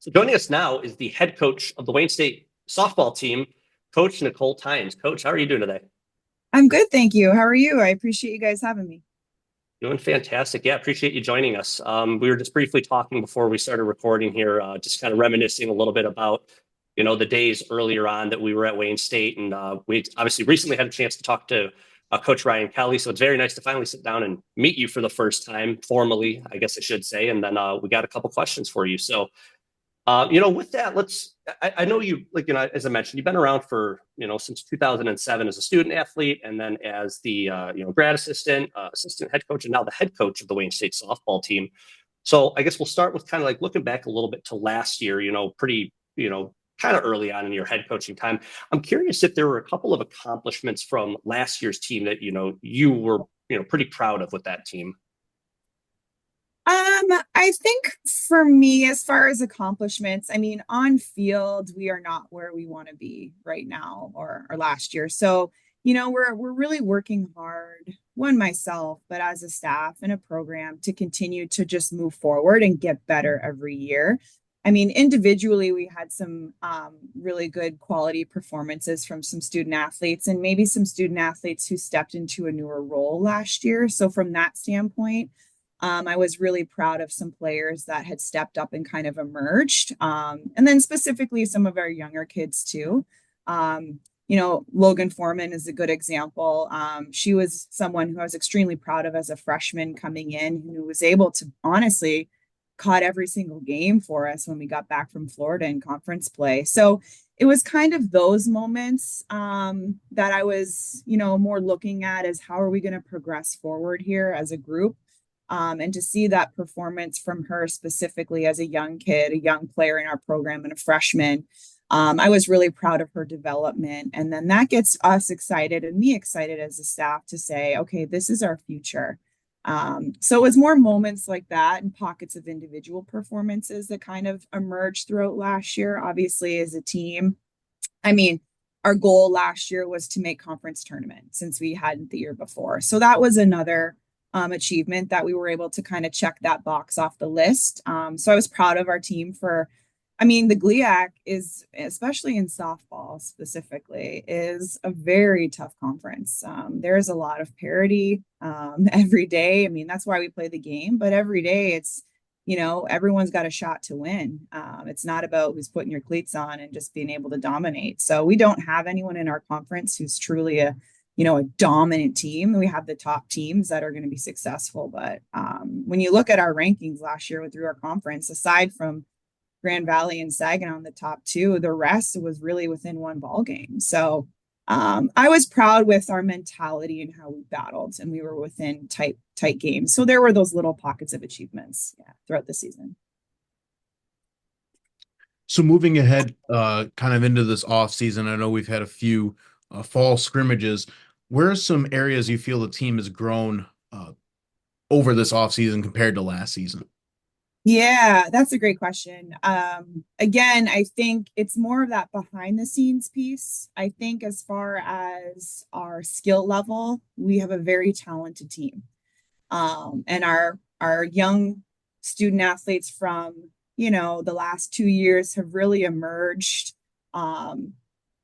So joining us now is the head coach of the Wayne State softball team, Coach Nicole Tines. Coach, how are you doing today? I'm good, thank you. How are you? I appreciate you guys having me. Doing fantastic. Yeah, appreciate you joining us. We were just briefly talking before we started recording here, just kind of reminiscing a little bit about, the days earlier on that we were at Wayne State, and we obviously recently had a chance to talk to Coach Ryan Kelly. So it's very nice to finally sit down and meet you for the first time, formally, I guess I should say. And then we got a couple questions for you. So with that, I know you, as I mentioned, you've been around for, since 2007 as a student athlete and then as the, grad assistant, assistant head coach, and now the head coach of the Wayne State softball team. So I guess we'll start with kind of like looking back a little bit to last year, pretty, kind of early on in your head coaching time. I'm curious if there were a couple of accomplishments from last year's team that, you were, pretty proud of with that team. I think for me, as far as accomplishments, I mean, on field, we are not where we want to be right now or last year. So, we're really working hard, one myself, but as a staff and a program to continue to just move forward and get better every year. I mean, individually, we had some really good quality performances from some student athletes and maybe some student athletes who stepped into a newer role last year. So, from that standpoint, I was really proud of some players that had stepped up and kind of emerged. And then specifically some of our younger kids too. Logan Foreman is a good example. She was someone who I was extremely proud of as a freshman coming in, who was able to honestly caught every single game for us when we got back from Florida in conference play. So it was kind of those moments that I was, more looking at as how are we going to progress forward here as a group. And to see that performance from her specifically as a young kid, a young player in our program and a freshman, I was really proud of her development. And then that gets us excited and me excited as a staff to say, okay, this is our future. So it was more moments like that and pockets of individual performances that kind of emerged throughout last year. Obviously, as a team, I mean, our goal last year was to make conference tournament since we hadn't the year before. So that was another achievement that we were able to kind of check that box off the list. So I was proud of our team for, I mean, the GLIAC is, especially in softball specifically, is a very tough conference. There's a lot of parity every day. I mean, that's why we play the game, but every day it's, everyone's got a shot to win. It's not about who's putting your cleats on and just being able to dominate. So we don't have anyone in our conference who's truly a dominant team. We have the top teams that are going to be successful. But when you look at our rankings last year through our conference, aside from Grand Valley and Saginaw on the top two, the rest was really within one ball game. So I was proud with our mentality and how we battled, and we were within tight games. So there were those little pockets of achievements, throughout the season. So moving ahead, kind of into this off season, I know we've had a few fall scrimmages. Where are some areas you feel the team has grown over this off season compared to last season? Yeah, that's a great question. Again, I think it's more of that behind the scenes piece. I think as far as our skill level, we have a very talented team. And our young student athletes from, the last 2 years have really emerged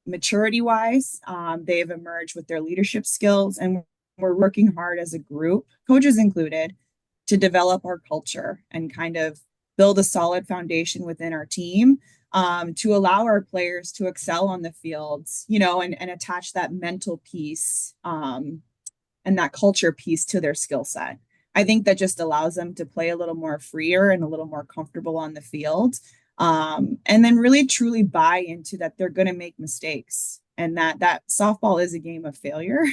maturity wise. They've emerged with their leadership skills, and we're working hard as a group, coaches included, to develop our culture and kind of build a solid foundation within our team, to allow our players to excel on the fields, and attach that mental piece and that culture piece to their skill set. I think that just allows them to play a little more freer and a little more comfortable on the field. And then really truly buy into that they're going to make mistakes and that softball is a game of failure.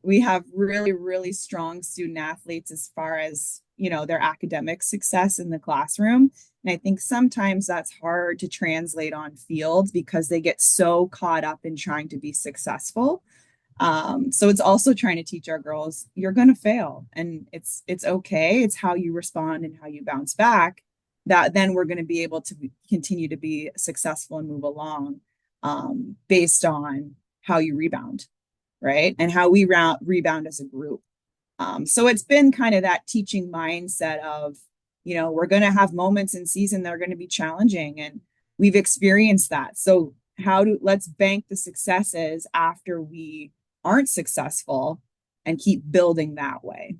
We have really, really strong student athletes as far as, their academic success in the classroom. And I think sometimes that's hard to translate on field because they get so caught up in trying to be successful. So it's also trying to teach our girls, you're going to fail and it's okay. It's how you respond and how you bounce back that then we're going to be able to continue to be successful and move along based on how you rebound, right? And how we rebound as a group. So it's been kind of that teaching mindset of, we're going to have moments in season that are going to be challenging, and we've experienced that. So let's bank the successes after we aren't successful and keep building that way.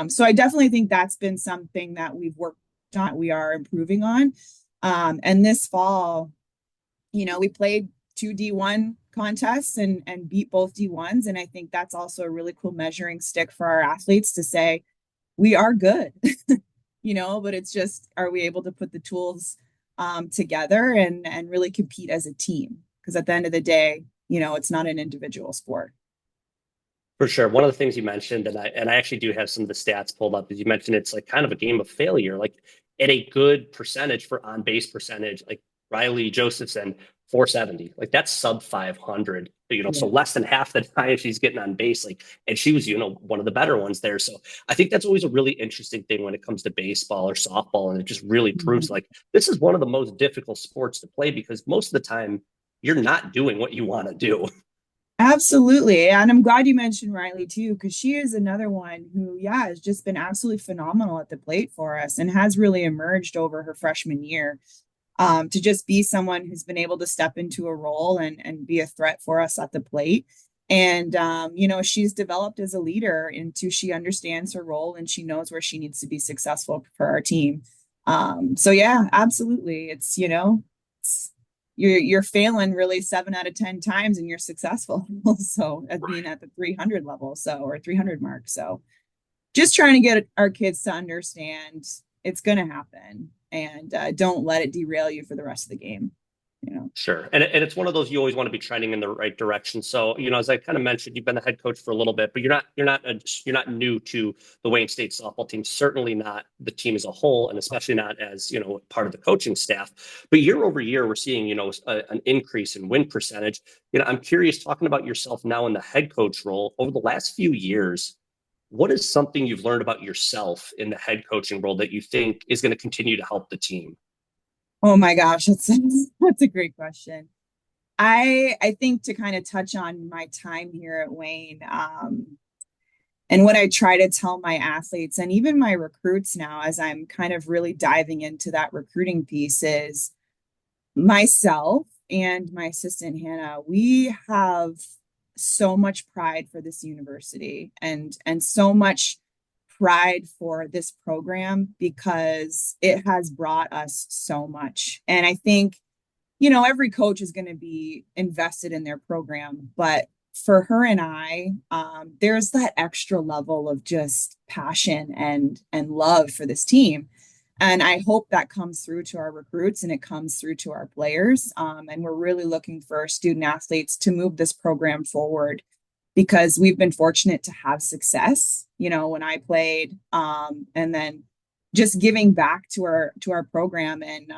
So I definitely think that's been something that we've worked on, we are improving on. And this fall, we played 2 D1 contests and beat both D1s. And I think that's also a really cool measuring stick for our athletes to say, we are good, but it's just, are we able to put the tools together and really compete as a team? Because at the end of the day, it's not an individual sport. For sure. One of the things you mentioned, and I actually do have some of the stats pulled up, is you mentioned it's like kind of a game of failure. Like at a good percentage for on base percentage, like Riley Josephson, 470. Like that's sub 500. So less than half the time she's getting on base. Like, and she was, one of the better ones there. So I think that's always a really interesting thing when it comes to baseball or softball, and it just really proves like this is one of the most difficult sports to play because most of the time you're not doing what you want to do. Absolutely. And I'm glad you mentioned Riley too, because she is another one who, has just been absolutely phenomenal at the plate for us and has really emerged over her freshman year, to just be someone who's been able to step into a role and be a threat for us at the plate. And, she's developed as a leader into she understands her role and she knows where she needs to be successful for our team. So yeah, absolutely. It's, you're failing really 7 out of 10 times and you're successful. So at being at the 300 level, or 300 mark. So just trying to get our kids to understand it's going to happen, and don't let it derail you for the rest of the game. Sure. And it's one of those, you always want to be trending in the right direction. So, as I kind of mentioned, you've been the head coach for a little bit, but you're not new to the Wayne State softball team, certainly not the team as a whole, and especially not as, part of the coaching staff. But year over year, we're seeing, an increase in win percentage. I'm curious, talking about yourself now in the head coach role over the last few years, what is something you've learned about yourself in the head coaching role that you think is going to continue to help the team? Oh my gosh, that's a great question. I think to kind of touch on my time here at Wayne, and what I try to tell my athletes and even my recruits now, as I'm kind of really diving into that recruiting piece, is myself and my assistant Hannah, we have so much pride for this university and so much pride for this program because it has brought us so much. And I think, every coach is going to be invested in their program, but for her and I, there's that extra level of just passion and love for this team. And I hope that comes through to our recruits and it comes through to our players. And we're really looking for our student athletes to move this program forward because we've been fortunate to have success, when I played, and then just giving back to our program and,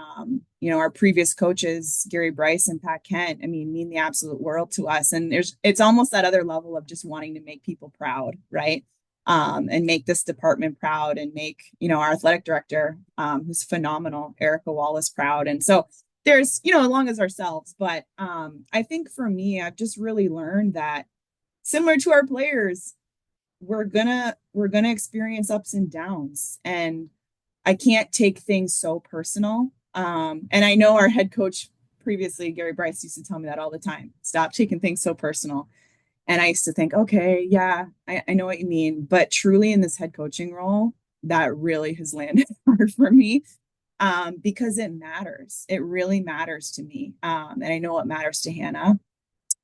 our previous coaches, Gary Bryce and Pat Kent, mean the absolute world to us. And it's almost that other level of just wanting to make people proud, right? And make this department proud and make, our athletic director, who's phenomenal, Erica Wallace, proud. And so there's, along as ourselves, but I think for me, I've just really learned that similar to our players, we're gonna experience ups and downs, and I can't take things so personal. And I know our head coach previously, Gary Bryce, used to tell me that all the time. Stop taking things so personal. And I used to think, okay, yeah, I know what you mean. But truly in this head coaching role, that really has landed hard for me, because it matters. It really matters to me. And I know it matters to Hannah.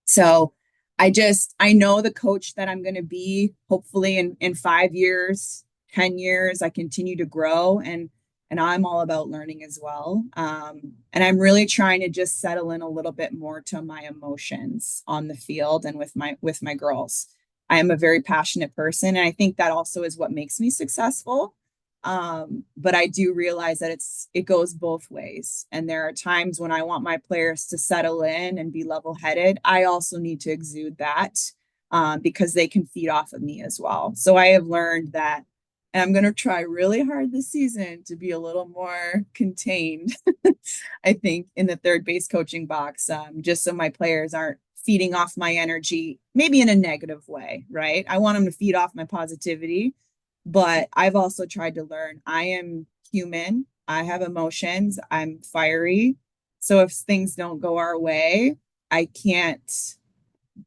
So I know the coach that I'm going to be, hopefully in 5 years, 10 years, I continue to grow, and I'm all about learning as well. And I'm really trying to just settle in a little bit more to my emotions on the field and with my girls. I am a very passionate person, and I think that also is what makes me successful. But I do realize that it goes both ways. And there are times when I want my players to settle in and be level-headed. I also need to exude that, because they can feed off of me as well. So I have learned that, and I'm going to try really hard this season to be a little more contained, I think, in the third base coaching box, just so my players aren't feeding off my energy, maybe in a negative way, right? I want them to feed off my positivity, But I've also tried to learn I am human. I have emotions. I'm fiery. So if things don't go our way, I can't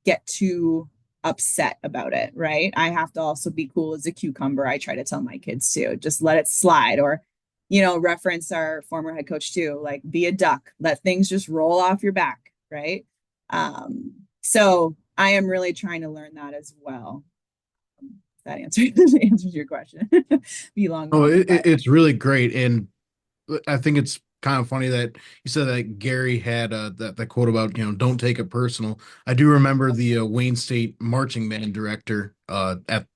get too upset about it, right? I have to also be cool as a cucumber. I try to tell my kids too, just let it slide, or, reference our former head coach too, like be a duck, let things just roll off your back, right? So I am really trying to learn that as well. That answers your question. Be long Oh, winded, but it's really great, and I think it's kind of funny that you said that Gary had that quote about, don't take it personal. I do remember the Wayne State marching band director at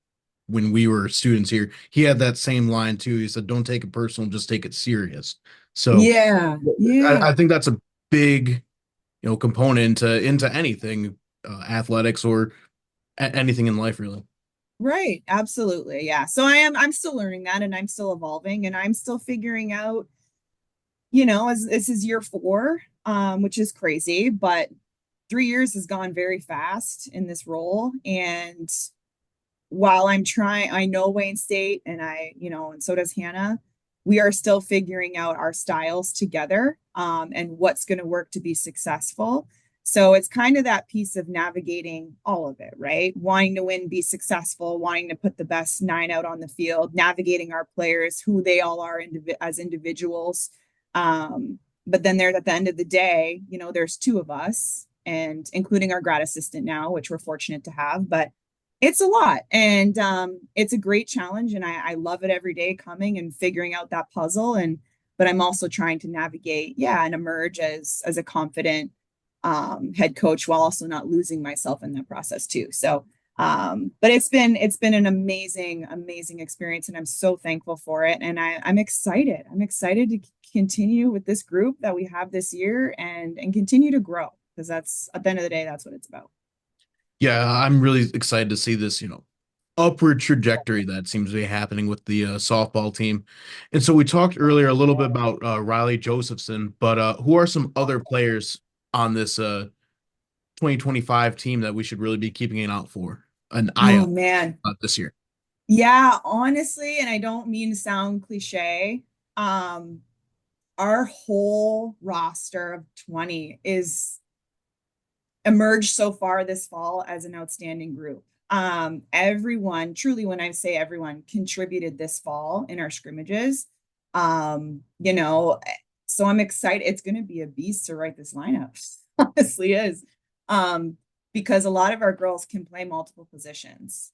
when we were students here. He had that same line too. He said, "Don't take it personal, just take it serious." So yeah, I yeah. think that's a big component into anything, athletics or anything in life, really. Right, absolutely. Yeah. So I'm still learning that, and I'm still evolving, and I'm still figuring out, as this is year 4, which is crazy, but 3 years has gone very fast in this role. And while I'm trying, I know Wayne State, and and so does Hannah. We are still figuring out our styles together, and what's going to work to be successful. So it's kind of that piece of navigating all of it, right? Wanting to win, be successful, wanting to put the best 9 out on the field, navigating our players, who they all are as individuals. But then there, at the end of the day, there's 2 of us, and including our grad assistant now, which we're fortunate to have. But it's a lot, and it's a great challenge, and I love it every day, coming and figuring out that puzzle. And but I'm also trying to navigate, yeah, and emerge as a confident head coach, while also not losing myself in that process too. So but it's been an amazing experience, and I'm so thankful for it. And I'm excited to continue with this group that we have this year, and continue to grow, because that's, at the end of the day, that's what it's about. Yeah, I'm really excited to see this, upward trajectory that seems to be happening with the softball team. And so we talked earlier a little bit about Riley Josephson, but who are some other players on this 2025 team that we should really be keeping an eye Oh out man. this year? Yeah, honestly, and I don't mean to sound cliche, um, our whole roster of 20 is emerged so far this fall as an outstanding group. Everyone, truly, when I say everyone, contributed this fall in our scrimmages. Um, you know, so I'm excited. It's going to be a beast to write this lineup. Honestly, is because a lot of our girls can play multiple positions.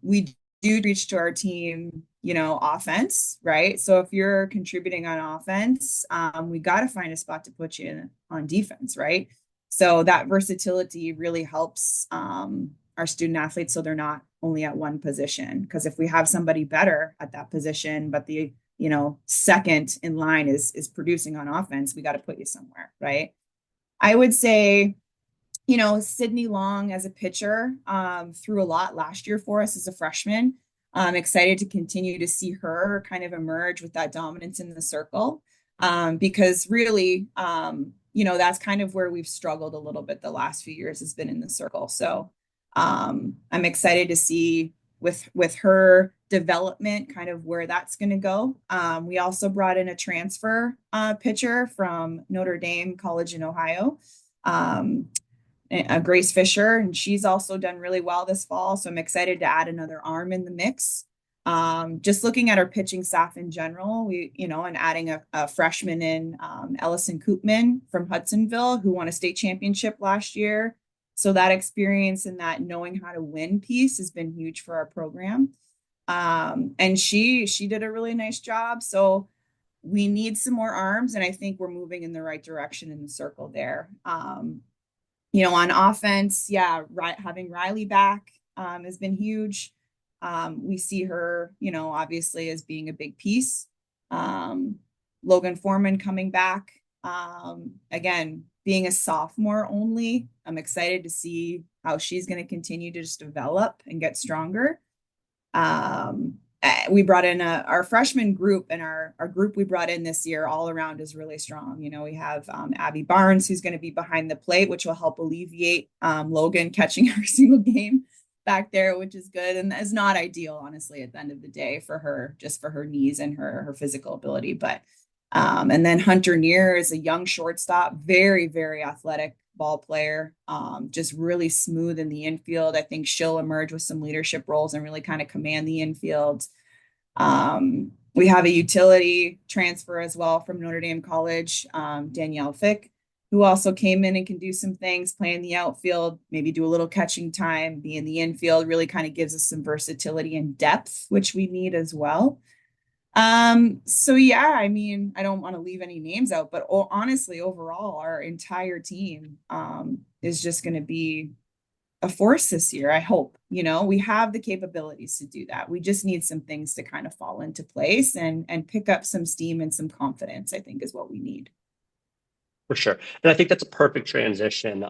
We do reach to our team, offense, right? So if you're contributing on offense, we got to find a spot to put you in on defense, right? So that versatility really helps our student athletes, so they're not only at one position. Because if we have somebody better at that position, but the second in line is producing on offense, we got to put you somewhere, right? I would say, Sydney Long as a pitcher threw a lot last year for us as a freshman. I'm excited to continue to see her kind of emerge with that dominance in the circle, because really, that's kind of where we've struggled a little bit the last few years, has been in the circle. So I'm excited to see with her development, kind of where that's going to go. We also brought in a transfer pitcher from Notre Dame College in Ohio. Um, Grace Fisher, and she's also done really well this fall. So I'm excited to add another arm in the mix. Just looking at our pitching staff in general, and adding a freshman in, Ellison Koopman from Hudsonville, who won a state championship last year. So that experience and that knowing how to win piece has been huge for our program. And she did a really nice job. So we need some more arms, and I think we're moving in the right direction in the circle there. On offense, yeah, having Riley back has been huge. We see her, obviously as being a big piece. Um, Logan Foreman coming back. Again, being a sophomore only, I'm excited to see how she's going to continue to just develop and get stronger. We brought in our freshman group, and our group we brought in this year all around is really strong. We have Abby Barnes, who's going to be behind the plate, which will help alleviate Logan catching every single game. back there, which is good. And it's not ideal, honestly, at the end of the day for her, just for her knees and her physical ability. But and then Hunter Neer is a young shortstop, very, very athletic ball player, just really smooth in the infield. I think she'll emerge with some leadership roles and really kind of command the infield. We have a utility transfer as well from Notre Dame College, Danielle Fick, who also came in and can do some things, play in the outfield, maybe do a little catching time, be in the infield, really kind of gives us some versatility and depth, which we need as well. So yeah, I mean, I don't want to leave any names out, but honestly, overall, our entire team is just going to be a force this year. I hope, we have the capabilities to do that. We just need some things to kind of fall into place and pick up some steam and some confidence, I think is what we need. For sure. And I think that's a perfect transition.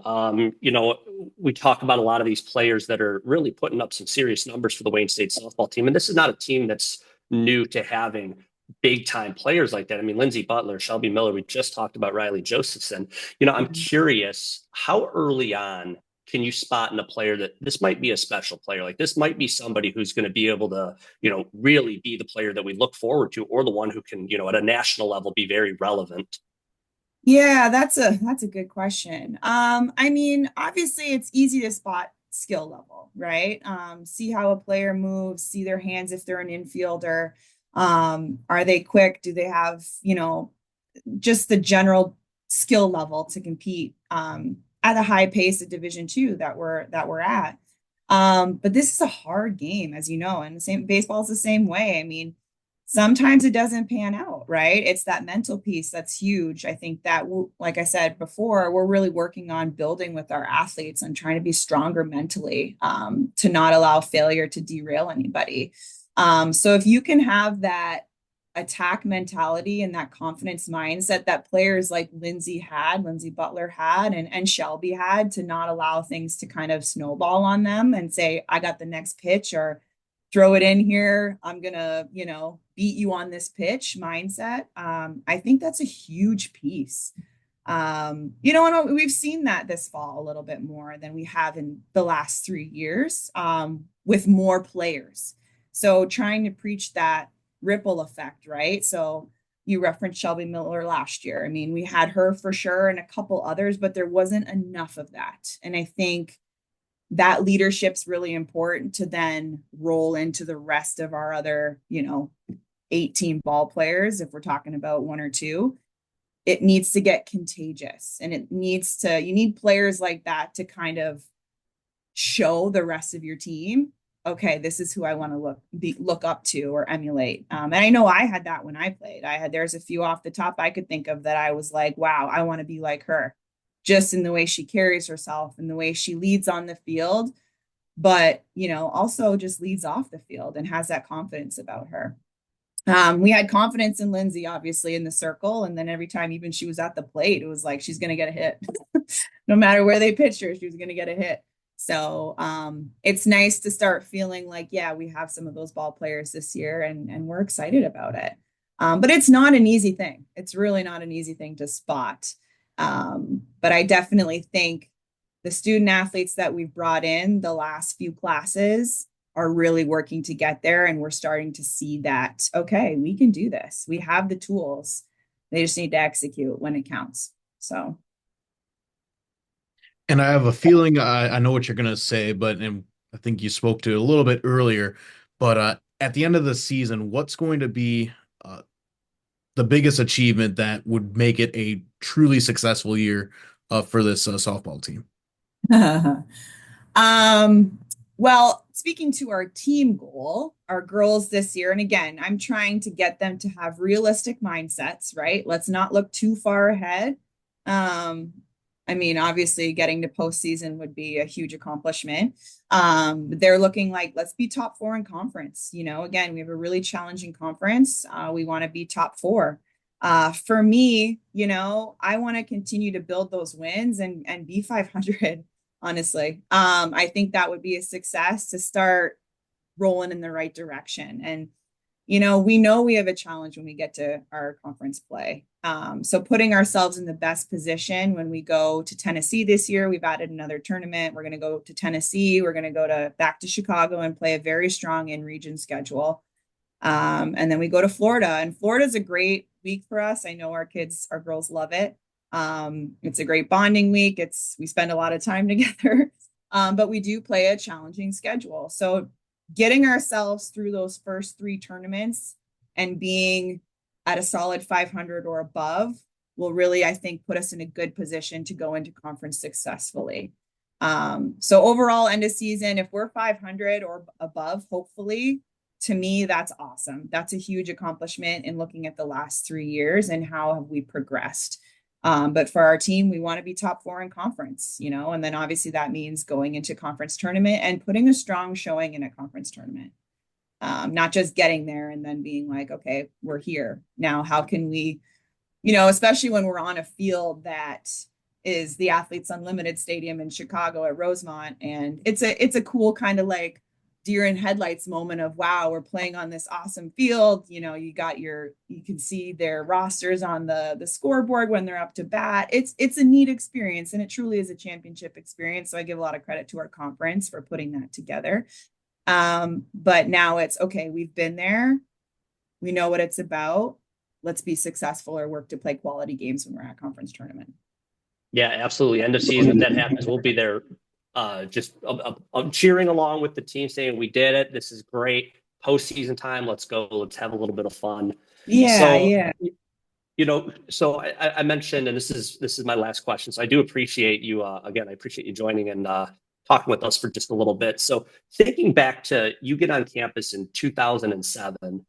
We talk about a lot of these players that are really putting up some serious numbers for the Wayne State softball team. And this is not a team that's new to having big time players like that. I mean, Lindsey Butler, Shelby Miller, we just talked about Riley Josephson. I'm curious, how early on can you spot in a player that this might be a special player? Like this might be somebody who's going to be able to, really be the player that we look forward to, or the one who can, at a national level be very relevant. Yeah, that's a good question. I mean, obviously it's easy to spot skill level, right? See how a player moves, see their hands if they're an infielder. Are they quick? Do they have, just the general skill level to compete at a high pace at Division II that we're at. But this is a hard game, as you know, and the same baseball is the same way. I mean, sometimes it doesn't pan out, right? It's that mental piece that's huge. I think that, like I said before, we're really working on building with our athletes and trying to be stronger mentally to not allow failure to derail anybody. So if you can have that attack mentality and that confidence mindset that players like Lindsey Butler had, and Shelby had, to not allow things to kind of snowball on them and say, I got the next pitch, or throw it in here, I'm gonna, beat you on this pitch mindset. I think that's a huge piece. And we've seen that this fall a little bit more than we have in the last 3 years, with more players. So trying to preach that ripple effect, right? So you referenced Shelby Miller last year. I mean, we had her for sure and a couple others, but there wasn't enough of that. And I think that leadership's really important to then roll into the rest of our other, 18 ball players. If we're talking about one or two, it needs to get contagious, and you need players like that to kind of show the rest of your team, okay, this is who I want to look up to or emulate. And I know I had that when I played. There's a few off the top I could think of that I was like, wow, I want to be like her, just in the way she carries herself and the way she leads on the field, but also just leads off the field and has that confidence about her. We had confidence in Lindsey, obviously, in the circle, and then every time even she was at the plate, it was like she's going to get a hit. No matter where they pitched her, she was going to get a hit. So it's nice to start feeling like, yeah, we have some of those ball players this year, and we're excited about it. But it's not an easy thing. It's really not an easy thing to spot. But I definitely think the student athletes that we've brought in the last few classes are really working to get there. And we're starting to see that, okay, we can do this. We have the tools. They just need to execute when it counts. So. And I have a feeling I know what you're going to say, but and I think you spoke to it a little bit earlier. But at the end of the season, what's going to be the biggest achievement that would make it a truly successful year for this softball team? Well, speaking to our team goal, our girls this year, and again, I'm trying to get them to have realistic mindsets, right? Let's not look too far ahead. I mean, obviously, getting to postseason would be a huge accomplishment. They're looking like, let's be top 4 in conference. Again, we have a really challenging conference. We want to be top 4. For me, I want to continue to build those wins and be 500. Honestly, I think that would be a success to start rolling in the right direction. And we know we have a challenge when we get to our conference play. So putting ourselves in the best position when we go to Tennessee this year, we've added another tournament. We're going to go to Tennessee. We're going to go back to Chicago and play a very strong in-region schedule. And then we go to Florida, and Florida's a great week for us. I know our girls love it. It's a great bonding week. We spend a lot of time together, but we do play a challenging schedule. So getting ourselves through those first 3 tournaments and being at a solid 500 or above will really, I think, put us in a good position to go into conference successfully. So overall, end of season, if we're 500 or above, hopefully, to me, that's awesome. That's a huge accomplishment in looking at the last 3 years and how have we progressed. But for our team, we want to be top 4 in conference, and then obviously that means going into conference tournament and putting a strong showing in a conference tournament. Not just getting there and then being like, okay, we're here. Now, how can we, especially when we're on a field that is the Athletes Unlimited Stadium in Chicago at Rosemont. And it's a cool kind of like deer in headlights moment of, wow, we're playing on this awesome field. You can see their rosters on the scoreboard when they're up to bat. It's a neat experience, and it truly is a championship experience. So I give a lot of credit to our conference for putting that together. But now it's okay, we've been there. We know what it's about. Let's be successful or work to play quality games when we're at conference tournament. Yeah, absolutely. End of season, if that happens, we'll be there just cheering along with the team, saying we did it. This is great. Postseason time, let's go. Let's have a little bit of fun. Yeah. So I mentioned, and this is my last question. So I do appreciate you again. I appreciate you joining and talking with us for just a little bit. So thinking back to you get on campus in 2007.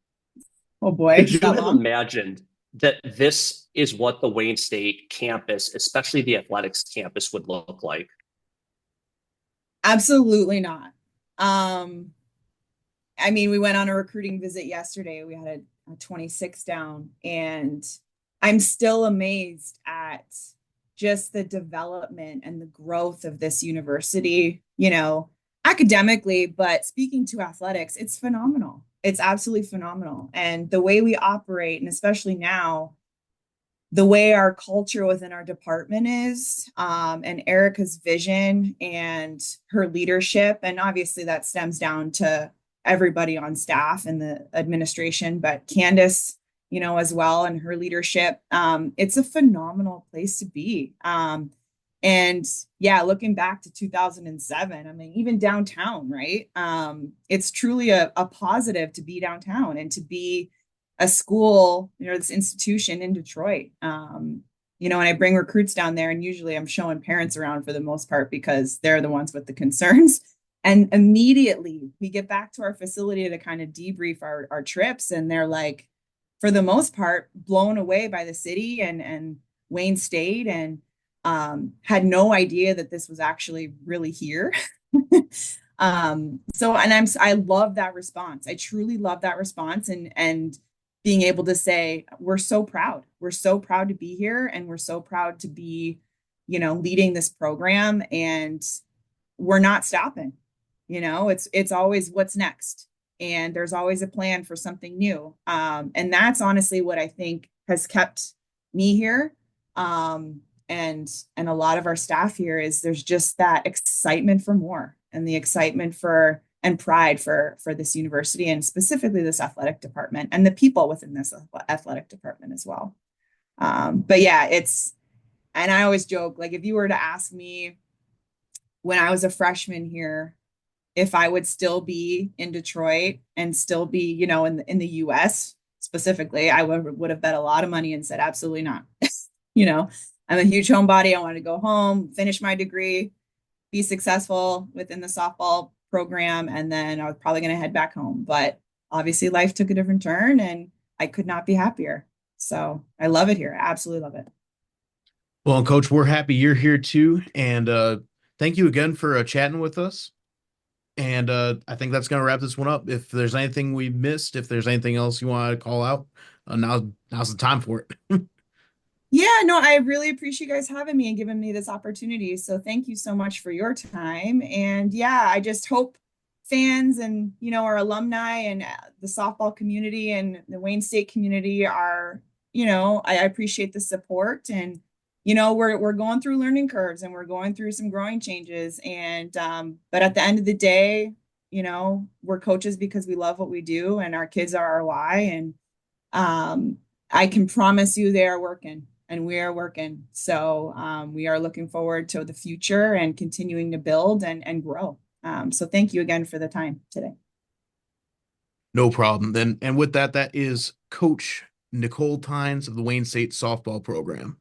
Oh boy, Could you have imagined that this is what the Wayne State campus, especially the athletics campus, would look like? Absolutely not. I mean, we went on a recruiting visit yesterday. We had a 26 down, and I'm still amazed at just the development and the growth of this university, academically, but speaking to athletics, it's phenomenal. It's absolutely phenomenal. And the way we operate, and especially now, the way our culture within our department is, and Erica's vision and her leadership, and obviously that stems down to everybody on staff and the administration, but Candace, as well, and her leadership, it's a phenomenal place to be. And yeah, looking back to 2007, I mean, even downtown, right? It's truly a positive to be downtown and to be a school, this institution in Detroit. And I bring recruits down there, and usually I'm showing parents around for the most part because they're the ones with the concerns. And immediately we get back to our facility to kind of debrief our trips, and they're like, for the most part, blown away by the city and Wayne State, and had no idea that this was actually really here. I love that response. I truly love that response, and being able to say, we're so proud. We're so proud to be here, and we're so proud to be, leading this program, and we're not stopping. It's always what's next. And there's always a plan for something new. And that's honestly what I think has kept me here. And a lot of our staff here is there's just that excitement for more, and the excitement for and pride for this university, and specifically this athletic department and the people within this athletic department as well. But yeah, and I always joke, like, if you were to ask me when I was a freshman here, if I would still be in Detroit and still be, in the US specifically, I would have bet a lot of money and said, absolutely not. I'm a huge homebody. I want to go home, finish my degree, be successful within the softball program, and then I was probably going to head back home. But obviously life took a different turn, and I could not be happier. So I love it here. I absolutely love it. Well, Coach, we're happy you're here too. And thank you again for chatting with us. And I think that's going to wrap this one up. If there's anything we missed, if there's anything else you want to call out, now's the time for it. Yeah, no, I really appreciate you guys having me and giving me this opportunity. So thank you so much for your time. And yeah, I just hope fans and, our alumni and the softball community and the Wayne State community are, I appreciate the support. And, we're going through learning curves and we're going through some growing changes. And, but at the end of the day, we're coaches because we love what we do and our kids are our why. And I can promise you they are working and we are working. So we are looking forward to the future and continuing to build and grow. So thank you again for the time today. No problem. Then, and with that, that is Coach Nicole Tines of the Wayne State softball program.